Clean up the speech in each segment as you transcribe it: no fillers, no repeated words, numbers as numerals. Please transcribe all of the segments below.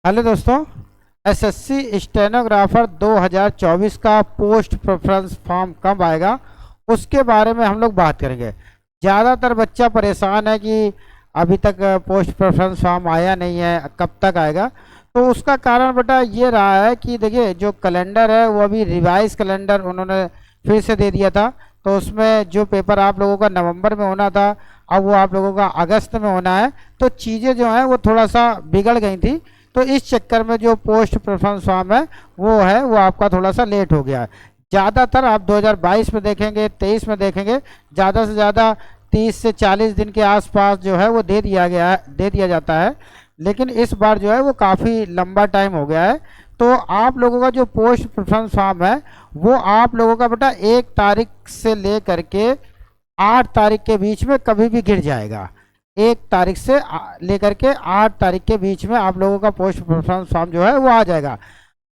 Hello दोस्तों। SSC stenographer 2024 का post preference form कब आएगा उसके बारे में हम लोग बात करेंगे। ज़्यादातर बच्चा परेशान है कि अभी तक पोस्ट प्रेफरेंस फॉर्म आया नहीं है, कब तक आएगा। तो उसका कारण बेटा ये रहा है कि देखिए, जो कैलेंडर है वो अभी रिवाइज कैलेंडर उन्होंने फिर से दे दिया था। तो उसमें जो पेपर आप लोगों का नवंबर में होना था, अब वो आप लोगों का अगस्त में होना है। तो चीज़ें जो हैं वो थोड़ा सा बिगड़ गई थी। तो इस चक्कर में जो पोस्ट प्रेफरेंस फॉर्म है वो आपका थोड़ा सा लेट हो गया है। ज़्यादातर आप 2022 में देखेंगे, 23 में देखेंगे, ज़्यादा से ज़्यादा 30 से 40 दिन के आसपास जो है वो दे दिया जाता है। लेकिन इस बार जो है वो काफ़ी लंबा टाइम हो गया है। तो आप लोगों का जो पोस्ट प्रेफरेंस फॉर्म है वो आप लोगों का बेटा 1 तारीख से ले करके 8 तारीख के बीच में कभी भी गिर जाएगा। 1 तारीख से लेकर के 8 तारीख के बीच में आप लोगों का पोस्ट प्रेफरेंस फॉर्म जो है वो आ जाएगा।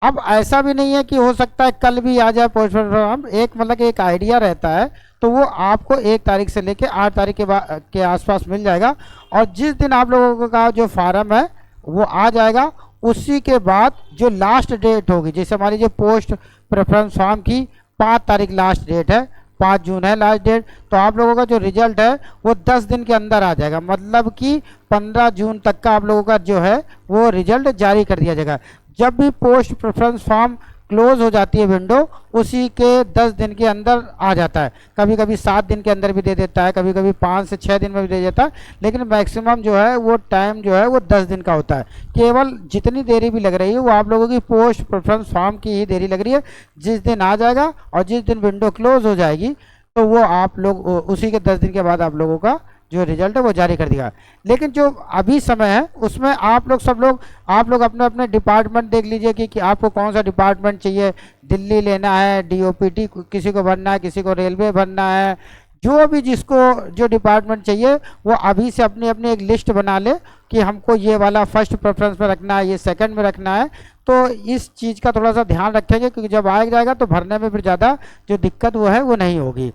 अब ऐसा भी नहीं है कि हो सकता है कल भी आ जाए पोस्ट प्रेफरेंस फॉर्म, एक मतलब एक आइडिया रहता है। तो वो आपको 1 तारीख से लेकर 8 तारीख के आसपास मिल जाएगा। और जिस दिन आप लोगों का जो फार्म है वो आ जाएगा, उसी के बाद जो लास्ट डेट होगी, जैसे मान लीजिए पोस्ट प्रेफरेंस फॉर्म की 5 तारीख लास्ट डेट है, 5 जून है लास्ट डेट। तो आप लोगों का जो रिजल्ट है वो 10 दिन के अंदर आ जाएगा, मतलब कि 15 जून तक का आप लोगों का जो है वो रिजल्ट जारी कर दिया जाएगा। जब भी पोस्ट प्रेफरेंस फॉर्म क्लोज हो जाती है विंडो, उसी के 10 दिन के अंदर आ जाता है। कभी कभी 7 दिन के अंदर भी दे देता है, कभी कभी 5 से 6 दिन में भी दे देता है। लेकिन मैक्सिमम जो है वो टाइम जो है वो 10 दिन का होता है। केवल जितनी देरी भी लग रही है वो आप लोगों की पोस्ट प्रेफरेंस फॉर्म की ही देरी लग रही है। जिस दिन आ जाएगा और जिस दिन विंडो क्लोज हो जाएगी, तो वो आप लोग उसी के 10 दिन के बाद आप लोगों का जो रिजल्ट है वो जारी कर देगा। लेकिन जो अभी समय है उसमें आप लोग अपने अपने डिपार्टमेंट देख लीजिए कि आपको कौन सा डिपार्टमेंट चाहिए। दिल्ली लेना है, डीओपीटी किसी को भरना है, किसी को रेलवे भरना है, जो भी जिसको जो डिपार्टमेंट चाहिए वो अभी से अपनी अपनी एक लिस्ट बना ले कि हमको ये वाला फर्स्ट प्रेफरेंस में रखना है, ये सेकंड में रखना है। तो इस चीज़ का थोड़ा सा ध्यान रखेंगे, क्योंकि जब आ जाएगा तो भरने में फिर ज़्यादा जो दिक्कत वो है वो नहीं होगी।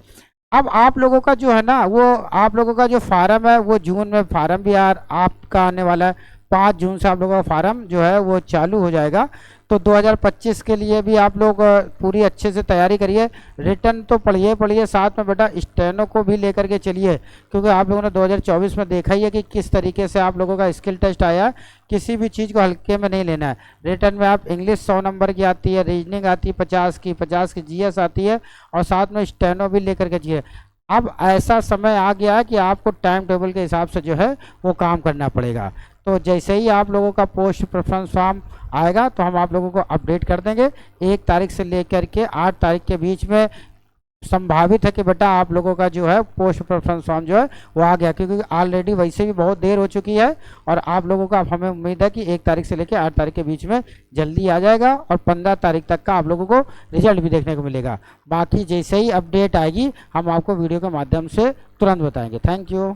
अब आप लोगों का जो है ना, वो आप लोगों का जो फार्म है वो जून में फार्म भी आपका आने वाला है। 5 जून से आप लोगों का फार्म जो है वो चालू हो जाएगा। तो 2025 के लिए भी आप लोग पूरी अच्छे से तैयारी करिए। रिटर्न तो पढ़िए, साथ में बेटा स्टेनो को भी लेकर के चलिए, क्योंकि आप लोगों ने 2024 में देखा ही है कि किस तरीके से आप लोगों का स्किल टेस्ट आया। किसी भी चीज़ को हल्के में नहीं लेना है। रिटर्न में आप इंग्लिश 100 नंबर की आती है, रीजनिंग आती है 50 की जीएस आती है, और साथ में स्टेनो भी लेकर के चाहिए। अब ऐसा समय आ गया है कि आपको टाइम टेबल के हिसाब से जो है वो काम करना पड़ेगा। तो जैसे ही आप लोगों का पोस्ट प्रेफरेंस फॉर्म आएगा तो हम आप लोगों को अपडेट कर देंगे। 1 तारीख से लेकर के 8 तारीख के बीच में संभावित है कि बेटा आप लोगों का जो है पोस्ट प्रेफरेंस फॉर्म जो है वो आ गया, क्योंकि ऑलरेडी वैसे भी बहुत देर हो चुकी है। और आप लोगों का, हमें उम्मीद है कि 1 तारीख से लेकर 8 तारीख के बीच में जल्दी आ जाएगा, और 15 तारीख तक का आप लोगों को रिजल्ट भी देखने को मिलेगा। बाकी जैसे ही अपडेट आएगी हम आपको वीडियो के माध्यम से तुरंत बताएंगे। Thank you.